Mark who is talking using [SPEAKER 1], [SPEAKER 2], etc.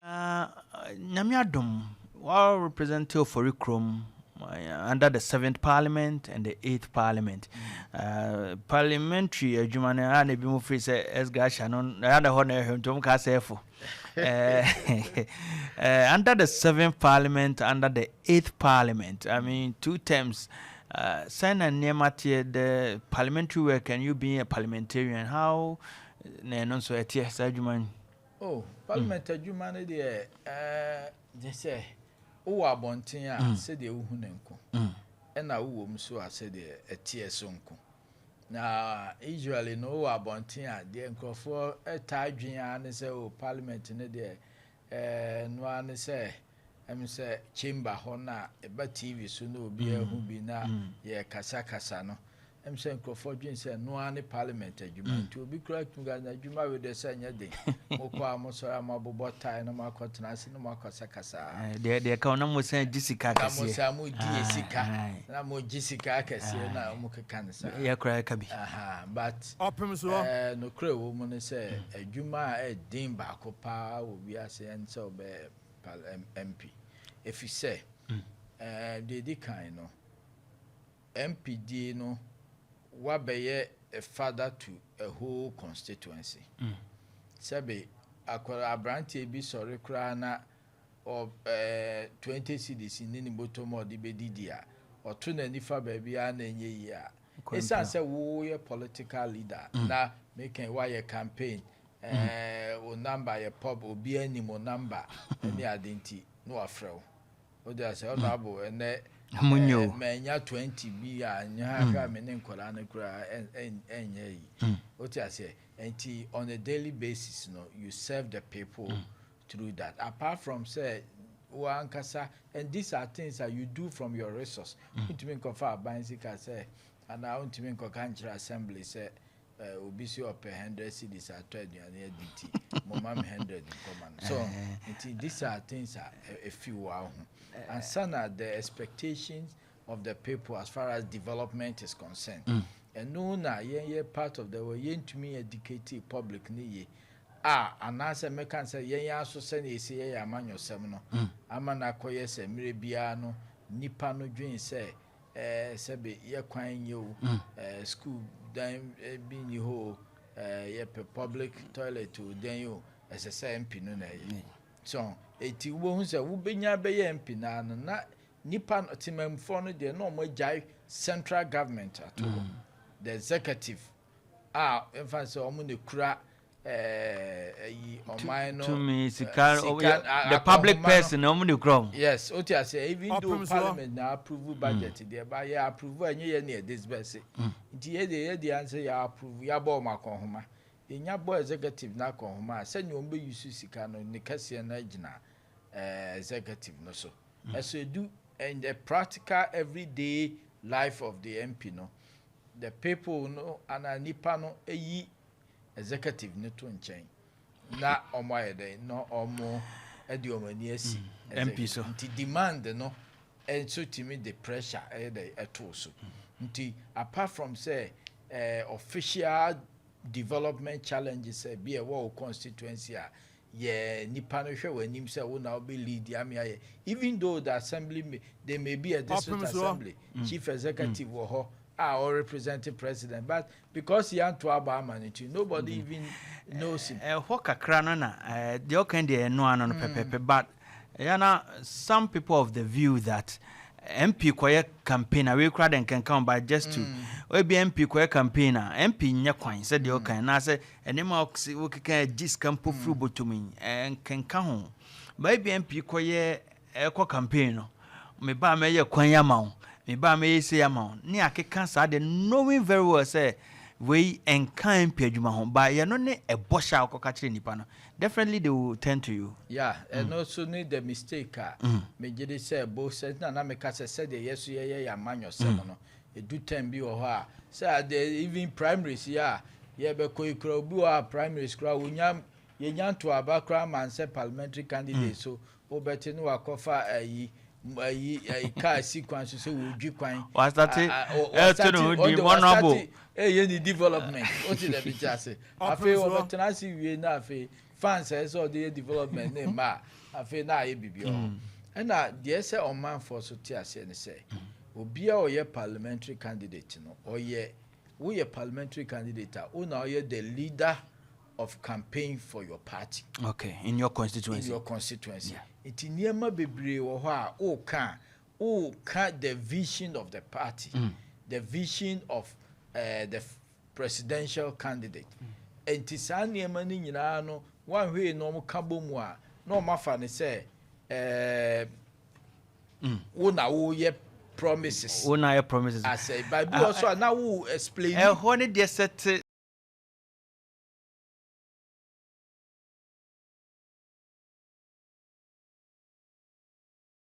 [SPEAKER 1] Nyamiadum, while representing Oforikrom under the 7th Parliament and the 8th Parliament. Parliamentary, Jumana, and Bimu Free say, as Gashanon, other honor, Tom Casefo. Under the 7th Parliament, under the 8th Parliament, I mean, 2 terms. Sign and near Mattia, the parliamentary work, can you be a parliamentarian? How? No, so at yes, Juman.
[SPEAKER 2] Oh, parliamentary humanity, they say, oh, Abontia said the Uhunenko, and now Opemsuo said a tear sonko. Now, usually, no Abontia, the uncle for a Tajin and say, oh, parliament in the day, no one say, say, chamber hona, but TV soon will be a who be now, yeah, Casacasano. Saying Crawford said no any parliament to be correct to Juma with the senior day. Mokwa Mosora Mabota no more continents no more Casacasa.
[SPEAKER 1] The economy was saying Jessica
[SPEAKER 2] Samu Jessica, Namo Jessica Cassia, now Moka Cancer.
[SPEAKER 1] Yeah, cry cabi.
[SPEAKER 2] But Opemsuo no crow woman say a Juma a dim back power will be as and so be MP. If you say, the kind no MPD no. Wabeye a father to a whole constituency. Sabe, akwara abranti bi sorry krana of 20 cities in any bottom or the bedidia or to any fa baby and ye ya. It's say we a political leader now making why a campaign or number a pub or be any more number any identity no afro. Or there's honorable and
[SPEAKER 1] Munyo
[SPEAKER 2] menya 20 bi a nya me ne nkola na kura enye yi what I say enti on a daily basis no you serve the people through that apart from say wankasa and these are things that you do from your resource ntimi nkofa abansika say and I ntimi nkoka nchira assembly say obisi op 100 cedis atwa aduane aditi mama 100 in common so these are things that a few wow and some are the expectations of the people as far as development is concerned and no na ye part of the way yen to me educated public ni and as a mekan say yen aso say na ese ye amanyo sem no amana koye se mire bia no nipa no dwen say sebe ye kwan ye o school dan bi ni ho ye public toilet o dan yo ss MP no na ye so eti wo hu se wo benya be ye MP na no na nipa timamfo no de no mo jai central government at all the executive in so omo ne kura
[SPEAKER 1] to me the public person omo ne kura
[SPEAKER 2] yes otia say even though parliament na approve budget there ba ya approve anye ye na this best nti ye the answer ya approve ya ba ma kon homa enya bo executive na kon homa say ni ombe use sika no ne kase na gina executive no so as you do in the practical everyday life of the MP no the people no ananipa no eyi executive no to nchen na omo ayede no omo edi omani asi
[SPEAKER 1] MP so
[SPEAKER 2] nti demand no and so to me the pressure ayede eto so nti apart from say official development challenges be a war constituency yeah nipa no hwe wanim say wo na obe lead amia even though the assembly there may be a district assembly chief executive wo ho or representative president but because he had to abamanity nobody even knows him
[SPEAKER 1] what kakra no na the okan de no ano no pepepe but yana some people of the view that MP koye campaigner we crowd and can come by just to we be MP koye campaigner MP nya kwan said the okan na say enema we can gis campo fru botumi en can ho but be MP koye eko campaign no me ba me ye kwan ya ma me ba me say ya ma ni akeka sa de knowing very well say we enkan MP adwuma ho ba ye no ne ebosha akoka kire nipa no definitely they will turn to you
[SPEAKER 2] and also need the mistake me jide say both said na me ka say the yes ye ya manyo sem no e do time bi wo ho say the even primaries ye be ko ikra obi wa primaries kra wonya ye nyanto abakra man say parliamentary candidate so obeti no akofa ayi car sequence so we dwi kwan
[SPEAKER 1] was that the honorable
[SPEAKER 2] ye ni development o ti the be just afi o betena si wie na afi fans says all the development name ma afi na aye bibi o na de say on man for so ti ase ne say obia oye parliamentary candidate no oye we a parliamentary candidate o na oye the leader of campaign for your party.
[SPEAKER 1] Okay, in your constituency.
[SPEAKER 2] In your constituency. Iti niema bebre wo ho a o ka the vision of the party, the vision of the presidential candidate. Enti sa niema ni nyina no wan hwe no mo ka bomu a no mafa ne say wo na wo ye promises.
[SPEAKER 1] Wo na ye promises.
[SPEAKER 2] I say Bible also na wo explain.
[SPEAKER 1] Ho ne de set